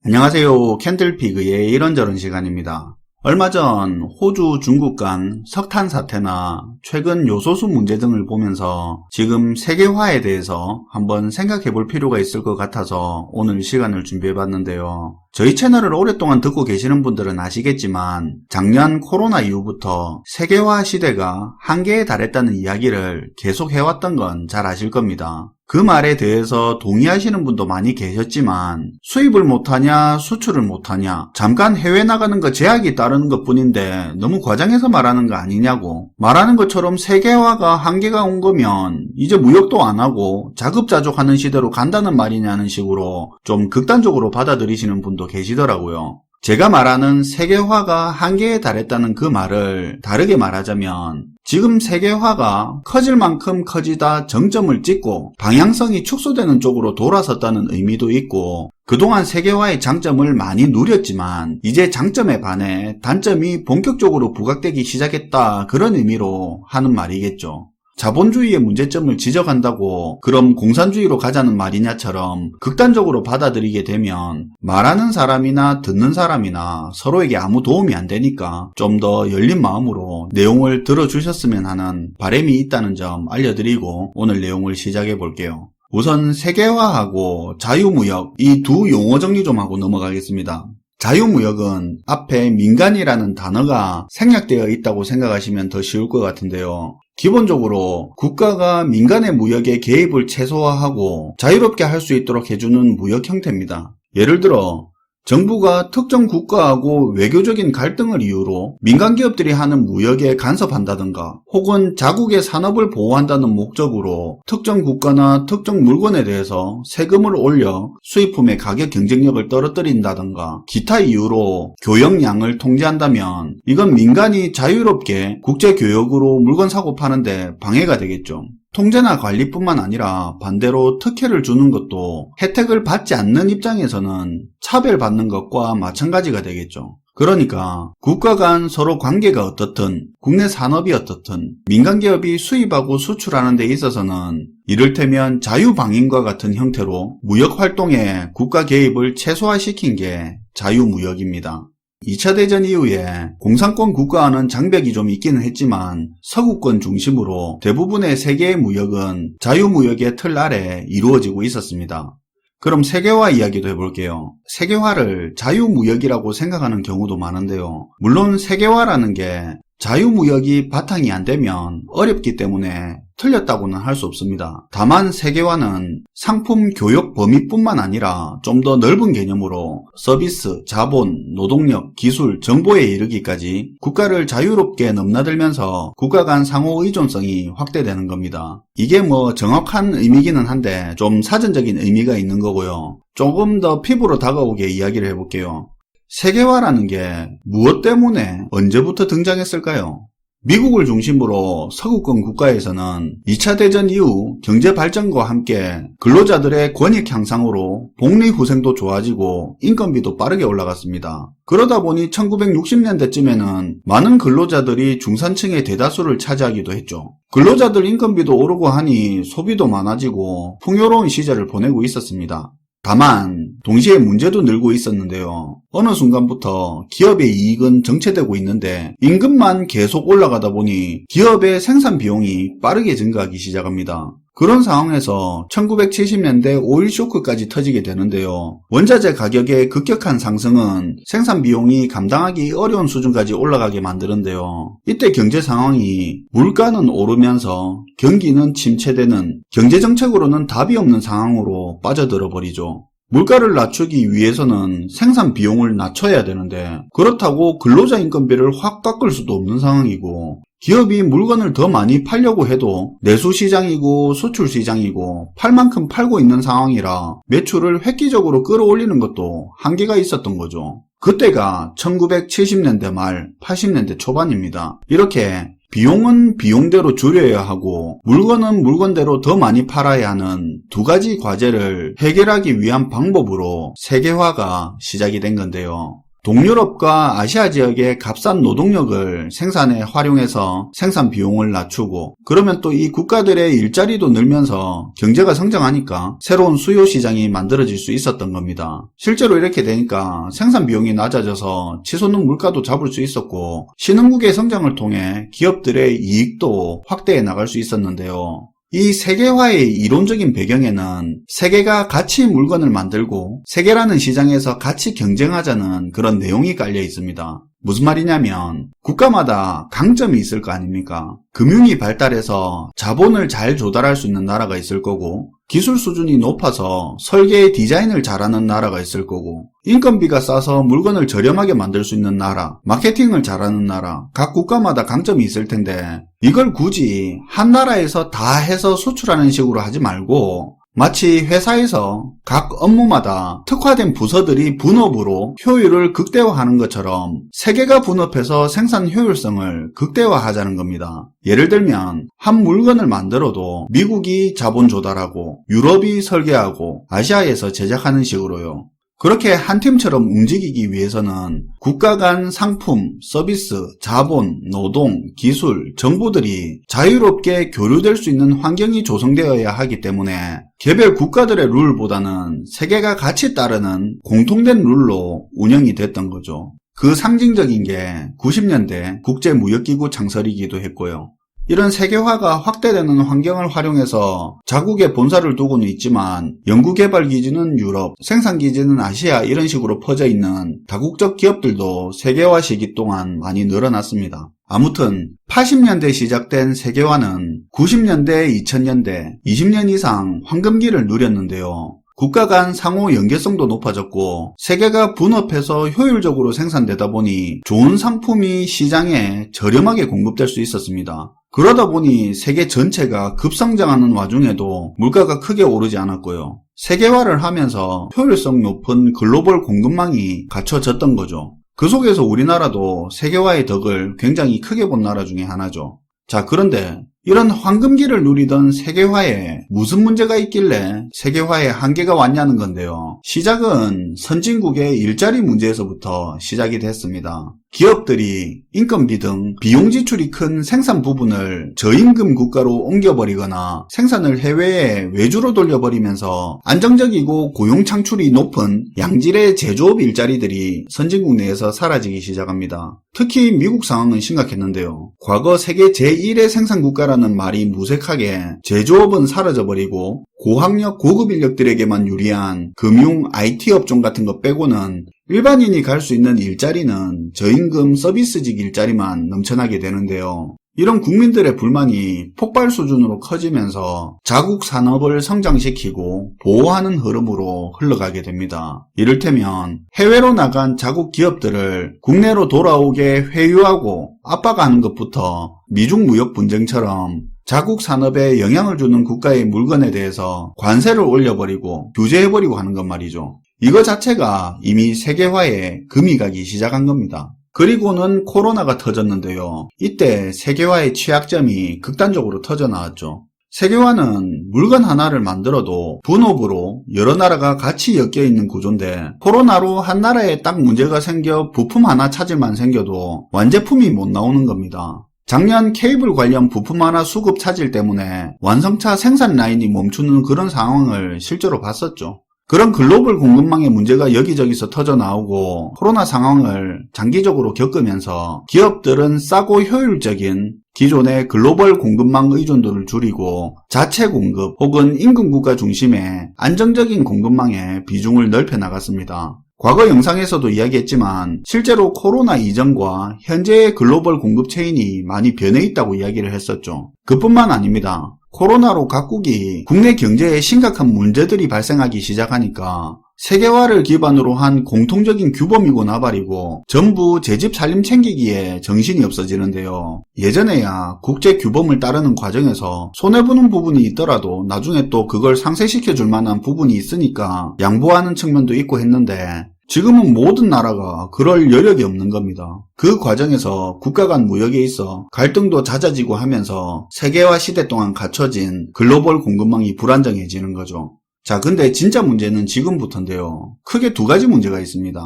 안녕하세요. 캔들피그의 이런저런 시간입니다. 얼마 전 호주, 중국 간 석탄 사태나 최근 요소수 문제 등을 보면서 지금 세계화에 대해서 한번 생각해 볼 필요가 있을 것 같아서 오늘 시간을 준비해 봤는데요. 저희 채널을 오랫동안 듣고 계시는 분들은 아시겠지만 작년 코로나 이후부터 세계화 시대가 한계에 달했다는 이야기를 계속 해왔던 건 잘 아실 겁니다. 그 말에 대해서 동의하시는 분도 많이 계셨지만 수입을 못하냐 수출을 못하냐 잠깐 해외 나가는 거 제약이 따르는 것 뿐인데 너무 과장해서 말하는 거 아니냐고, 말하는 것처럼 세계화가 한계가 온 거면 이제 무역도 안 하고 자급자족하는 시대로 간다는 말이냐는 식으로 좀 극단적으로 받아들이시는 분도 계시더라고요. 제가 말하는 세계화가 한계에 달했다는 그 말을 다르게 말하자면 지금 세계화가 커질 만큼 커지다 정점을 찍고 방향성이 축소되는 쪽으로 돌아섰다는 의미도 있고, 그동안 세계화의 장점을 많이 누렸지만 이제 장점에 반해 단점이 본격적으로 부각되기 시작했다, 그런 의미로 하는 말이겠죠. 자본주의의 문제점을 지적한다고 그럼 공산주의로 가자는 말이냐처럼 극단적으로 받아들이게 되면 말하는 사람이나 듣는 사람이나 서로에게 아무 도움이 안 되니까 좀 더 열린 마음으로 내용을 들어주셨으면 하는 바람이 있다는 점 알려드리고 오늘 내용을 시작해 볼게요. 우선 세계화하고 자유무역, 이 두 용어 정리 좀 하고 넘어가겠습니다. 자유무역은 앞에 민간이라는 단어가 생략되어 있다고 생각하시면 더 쉬울 것 같은데요. 기본적으로 국가가 민간의 무역에 개입을 최소화하고 자유롭게 할 수 있도록 해주는 무역 형태입니다. 예를 들어 정부가 특정 국가하고 외교적인 갈등을 이유로 민간 기업들이 하는 무역에 간섭한다든가 혹은 자국의 산업을 보호한다는 목적으로 특정 국가나 특정 물건에 대해서 세금을 올려 수입품의 가격 경쟁력을 떨어뜨린다든가 기타 이유로 교역량을 통제한다면 이건 민간이 자유롭게 국제교역으로 물건 사고 파는데 방해가 되겠죠. 통제나 관리뿐만 아니라 반대로 특혜를 주는 것도 혜택을 받지 않는 입장에서는 차별받는 것과 마찬가지가 되겠죠. 그러니까 국가 간 서로 관계가 어떻든 국내 산업이 어떻든 민간 기업이 수입하고 수출하는 데 있어서는 이를테면 자유방임과 같은 형태로 무역 활동에 국가 개입을 최소화시킨 게 자유무역입니다. 2차 대전 이후에 공산권 국가와는 장벽이 좀 있기는 했지만 서구권 중심으로 대부분의 세계의 무역은 자유무역의 틀 아래 이루어지고 있었습니다. 그럼 세계화 이야기도 해볼게요. 세계화를 자유무역이라고 생각하는 경우도 많은데요. 물론 세계화라는 게 자유무역이 바탕이 안 되면 어렵기 때문에 틀렸다고는 할 수 없습니다. 다만 세계화는 상품 교역 범위뿐만 아니라 좀 더 넓은 개념으로 서비스, 자본, 노동력, 기술, 정보에 이르기까지 국가를 자유롭게 넘나들면서 국가 간 상호 의존성이 확대되는 겁니다. 이게 뭐 정확한 의미기는 한데 좀 사전적인 의미가 있는 거고요. 조금 더 피부로 다가오게 이야기를 해볼게요. 세계화라는 게 무엇 때문에 언제부터 등장했을까요? 미국을 중심으로 서구권 국가에서는 2차 대전 이후 경제 발전과 함께 근로자들의 권익 향상으로 복리 후생도 좋아지고 인건비도 빠르게 올라갔습니다. 그러다 보니 1960년대쯤에는 많은 근로자들이 중산층의 대다수를 차지하기도 했죠. 근로자들 인건비도 오르고 하니 소비도 많아지고 풍요로운 시절을 보내고 있었습니다. 다만 동시에 문제도 늘고 있었는데요. 어느 순간부터 기업의 이익은 정체되고 있는데 임금만 계속 올라가다 보니 기업의 생산 비용이 빠르게 증가하기 시작합니다. 그런 상황에서 1970년대 오일 쇼크까지 터지게 되는데요. 원자재 가격의 급격한 상승은 생산 비용이 감당하기 어려운 수준까지 올라가게 만드는데요. 이때 경제 상황이 물가는 오르면서 경기는 침체되는, 경제정책으로는 답이 없는 상황으로 빠져들어 버리죠. 물가를 낮추기 위해서는 생산 비용을 낮춰야 되는데 그렇다고 근로자 인건비를 확 깎을 수도 없는 상황이고, 기업이 물건을 더 많이 팔려고 해도 내수시장이고 수출시장이고 팔 만큼 팔고 있는 상황이라 매출을 획기적으로 끌어올리는 것도 한계가 있었던 거죠. 그때가 1970년대 말 80년대 초반입니다. 이렇게 비용은 비용대로 줄여야 하고 물건은 물건대로 더 많이 팔아야 하는 두 가지 과제를 해결하기 위한 방법으로 세계화가 시작이 된 건데요. 동유럽과 아시아 지역의 값싼 노동력을 생산에 활용해서 생산 비용을 낮추고, 그러면 또 이 국가들의 일자리도 늘면서 경제가 성장하니까 새로운 수요 시장이 만들어질 수 있었던 겁니다. 실제로 이렇게 되니까 생산 비용이 낮아져서 치솟는 물가도 잡을 수 있었고, 신흥국의 성장을 통해 기업들의 이익도 확대해 나갈 수 있었는데요. 이 세계화의 이론적인 배경에는 세계가 같이 물건을 만들고 세계라는 시장에서 같이 경쟁하자는 그런 내용이 깔려 있습니다. 무슨 말이냐면 국가마다 강점이 있을 거 아닙니까? 금융이 발달해서 자본을 잘 조달할 수 있는 나라가 있을 거고, 기술 수준이 높아서 설계 디자인을 잘하는 나라가 있을 거고, 인건비가 싸서 물건을 저렴하게 만들 수 있는 나라, 마케팅을 잘하는 나라, 각 국가마다 강점이 있을 텐데, 이걸 굳이 한 나라에서 다 해서 수출하는 식으로 하지 말고 마치 회사에서 각 업무마다 특화된 부서들이 분업으로 효율을 극대화하는 것처럼 세계가 분업해서 생산 효율성을 극대화하자는 겁니다. 예를 들면 한 물건을 만들어도 미국이 자본 조달하고 유럽이 설계하고 아시아에서 제작하는 식으로요. 그렇게 한 팀처럼 움직이기 위해서는 국가 간 상품, 서비스, 자본, 노동, 기술, 정보들이 자유롭게 교류될 수 있는 환경이 조성되어야 하기 때문에 개별 국가들의 룰보다는 세계가 같이 따르는 공통된 룰로 운영이 됐던 거죠. 그 상징적인 게 90년대 국제무역기구 창설이기도 했고요. 이런 세계화가 확대되는 환경을 활용해서 자국에 본사를 두고는 있지만 연구개발기지는 유럽, 생산기지는 아시아 이런 식으로 퍼져 있는 다국적 기업들도 세계화 시기 동안 많이 늘어났습니다. 아무튼 80년대 시작된 세계화는 90년대, 2000년대, 20년 이상 황금기를 누렸는데요. 국가 간 상호 연계성도 높아졌고 세계가 분업해서 효율적으로 생산되다 보니 좋은 상품이 시장에 저렴하게 공급될 수 있었습니다. 그러다 보니 세계 전체가 급성장하는 와중에도 물가가 크게 오르지 않았고요. 세계화를 하면서 효율성 높은 글로벌 공급망이 갖춰졌던 거죠. 그 속에서 우리나라도 세계화의 덕을 굉장히 크게 본 나라 중에 하나죠. 자, 그런데 이런 황금기를 누리던 세계화에 무슨 문제가 있길래 세계화에 한계가 왔냐는 건데요. 시작은 선진국의 일자리 문제에서부터 시작이 됐습니다. 기업들이 인건비 등 비용 지출이 큰 생산 부분을 저임금 국가로 옮겨버리거나 생산을 해외에 외주로 돌려버리면서 안정적이고 고용 창출이 높은 양질의 제조업 일자리들이 선진국 내에서 사라지기 시작합니다. 특히 미국 상황은 심각했는데요. 과거 세계 제1의 생산국가라는 말이 무색하게 제조업은 사라져버리고 고학력 고급 인력들에게만 유리한 금융, IT 업종 같은 것 빼고는 일반인이 갈 수 있는 일자리는 저임금 서비스직 일자리만 넘쳐나게 되는데요. 이런 국민들의 불만이 폭발 수준으로 커지면서 자국 산업을 성장시키고 보호하는 흐름으로 흘러가게 됩니다. 이를테면 해외로 나간 자국 기업들을 국내로 돌아오게 회유하고 압박하는 것부터 미중 무역 분쟁처럼 자국 산업에 영향을 주는 국가의 물건에 대해서 관세를 올려버리고 규제해버리고 하는 것 말이죠. 이거 자체가 이미 세계화에 금이 가기 시작한 겁니다. 그리고는 코로나가 터졌는데요. 이때 세계화의 취약점이 극단적으로 터져나왔죠. 세계화는 물건 하나를 만들어도 분업으로 여러 나라가 같이 엮여있는 구조인데 코로나로 한 나라에 딱 문제가 생겨 부품 하나 차질만 생겨도 완제품이 못 나오는 겁니다. 작년 케이블 관련 부품 하나 수급 차질 때문에 완성차 생산 라인이 멈추는 그런 상황을 실제로 봤었죠. 그런 글로벌 공급망의 문제가 여기저기서 터져나오고 코로나 상황을 장기적으로 겪으면서 기업들은 싸고 효율적인 기존의 글로벌 공급망 의존도를 줄이고 자체 공급 혹은 임금국가 중심의 안정적인 공급망의 비중을 넓혀 나갔습니다. 과거 영상에서도 이야기했지만 실제로 코로나 이전과 현재의 글로벌 공급 체인이 많이 변해 있다고 이야기를 했었죠. 그뿐만 아닙니다. 코로나로 각국이 국내 경제에 심각한 문제들이 발생하기 시작하니까 세계화를 기반으로 한 공통적인 규범이고 나발이고 전부 제 집 살림 챙기기에 정신이 없어지는데요. 예전에야 국제 규범을 따르는 과정에서 손해보는 부분이 있더라도 나중에 또 그걸 상쇄시켜줄 만한 부분이 있으니까 양보하는 측면도 있고 했는데 지금은 모든 나라가 그럴 여력이 없는 겁니다. 그 과정에서 국가 간 무역에 있어 갈등도 잦아지고 하면서 세계화 시대 동안 갖춰진 글로벌 공급망이 불안정해지는 거죠. 자, 근데 진짜 문제는 지금부터인데요. 크게 두 가지 문제가 있습니다.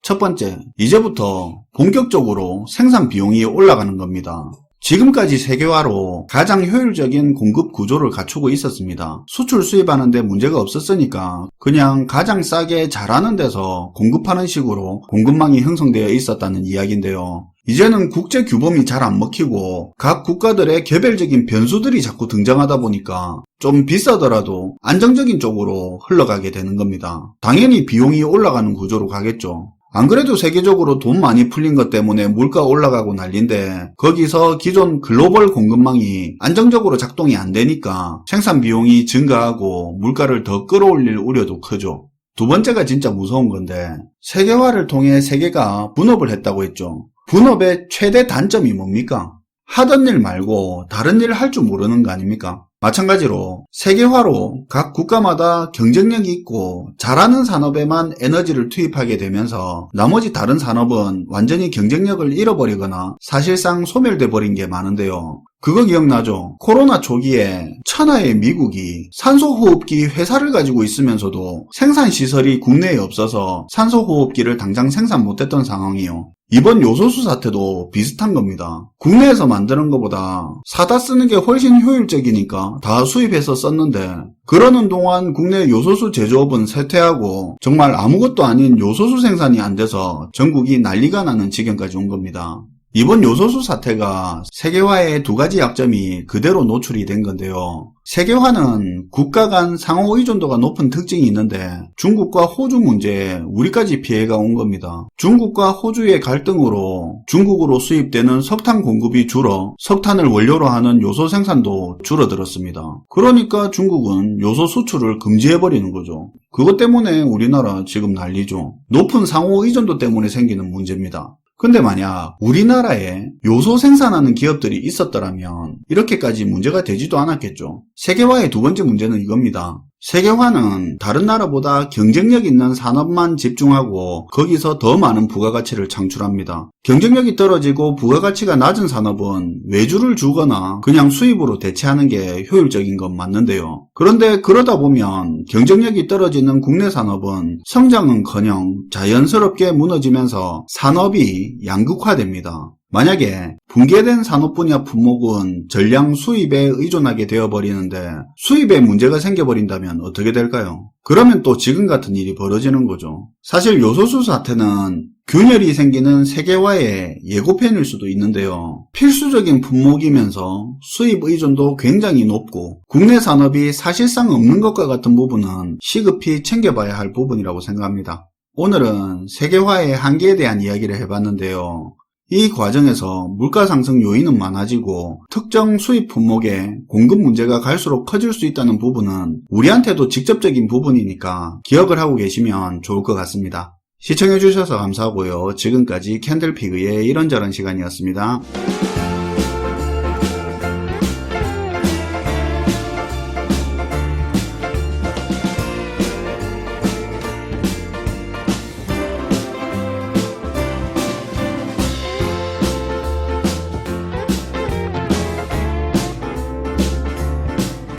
첫 번째, 이제부터 본격적으로 생산 비용이 올라가는 겁니다. 지금까지 세계화로 가장 효율적인 공급 구조를 갖추고 있었습니다. 수출 수입하는 데 문제가 없었으니까 그냥 가장 싸게 잘하는 데서 공급하는 식으로 공급망이 형성되어 있었다는 이야기인데요. 이제는 국제 규범이 잘 안 먹히고 각 국가들의 개별적인 변수들이 자꾸 등장하다 보니까 좀 비싸더라도 안정적인 쪽으로 흘러가게 되는 겁니다. 당연히 비용이 올라가는 구조로 가겠죠. 안 그래도 세계적으로 돈 많이 풀린 것 때문에 물가 올라가고 난린데 거기서 기존 글로벌 공급망이 안정적으로 작동이 안 되니까 생산 비용이 증가하고 물가를 더 끌어올릴 우려도 크죠. 두 번째가 진짜 무서운 건데 세계화를 통해 세계가 분업을 했다고 했죠. 분업의 최대 단점이 뭡니까? 하던 일 말고 다른 일을 할 줄 모르는 거 아닙니까? 마찬가지로 세계화로 각 국가마다 경쟁력이 있고 잘하는 산업에만 에너지를 투입하게 되면서 나머지 다른 산업은 완전히 경쟁력을 잃어버리거나 사실상 소멸돼 버린 게 많은데요. 그거 기억나죠? 코로나 초기에 천하의 미국이 산소호흡기 회사를 가지고 있으면서도 생산시설이 국내에 없어서 산소호흡기를 당장 생산 못했던 상황이요. 이번 요소수 사태도 비슷한 겁니다. 국내에서 만드는 것보다 사다 쓰는 게 훨씬 효율적이니까 다 수입해서 썼는데 그러는 동안 국내 요소수 제조업은 쇠퇴하고 정말 아무것도 아닌 요소수 생산이 안 돼서 전국이 난리가 나는 지경까지 온 겁니다. 이번 요소수 사태가 세계화의 두 가지 약점이 그대로 노출이 된 건데요. 세계화는 국가 간 상호 의존도가 높은 특징이 있는데 중국과 호주 문제에 우리까지 피해가 온 겁니다. 중국과 호주의 갈등으로 중국으로 수입되는 석탄 공급이 줄어 석탄을 원료로 하는 요소 생산도 줄어들었습니다. 그러니까 중국은 요소 수출을 금지해버리는 거죠. 그것 때문에 우리나라 지금 난리죠. 높은 상호 의존도 때문에 생기는 문제입니다. 근데 만약 우리나라에 요소 생산하는 기업들이 있었더라면 이렇게까지 문제가 되지도 않았겠죠. 세계화의 두 번째 문제는 이겁니다. 세계화는 다른 나라보다 경쟁력 있는 산업만 집중하고 거기서 더 많은 부가가치를 창출합니다. 경쟁력이 떨어지고 부가가치가 낮은 산업은 외주를 주거나 그냥 수입으로 대체하는 게 효율적인 건 맞는데요. 그런데 그러다 보면 경쟁력이 떨어지는 국내 산업은 성장은커녕 자연스럽게 무너지면서 산업이 양극화됩니다. 만약에 붕괴된 산업 분야 품목은 전량 수입에 의존하게 되어버리는데 수입에 문제가 생겨버린다면 어떻게 될까요? 그러면 또 지금 같은 일이 벌어지는 거죠. 사실 요소수 사태는 균열이 생기는 세계화의 예고편일 수도 있는데요. 필수적인 품목이면서 수입 의존도 굉장히 높고 국내 산업이 사실상 없는 것과 같은 부분은 시급히 챙겨봐야 할 부분이라고 생각합니다. 오늘은 세계화의 한계에 대한 이야기를 해봤는데요. 이 과정에서 물가 상승 요인은 많아지고 특정 수입 품목의 공급 문제가 갈수록 커질 수 있다는 부분은 우리한테도 직접적인 부분이니까 기억을 하고 계시면 좋을 것 같습니다. 시청해주셔서 감사하고요. 지금까지 캔들피그의 이런저런 시간이었습니다.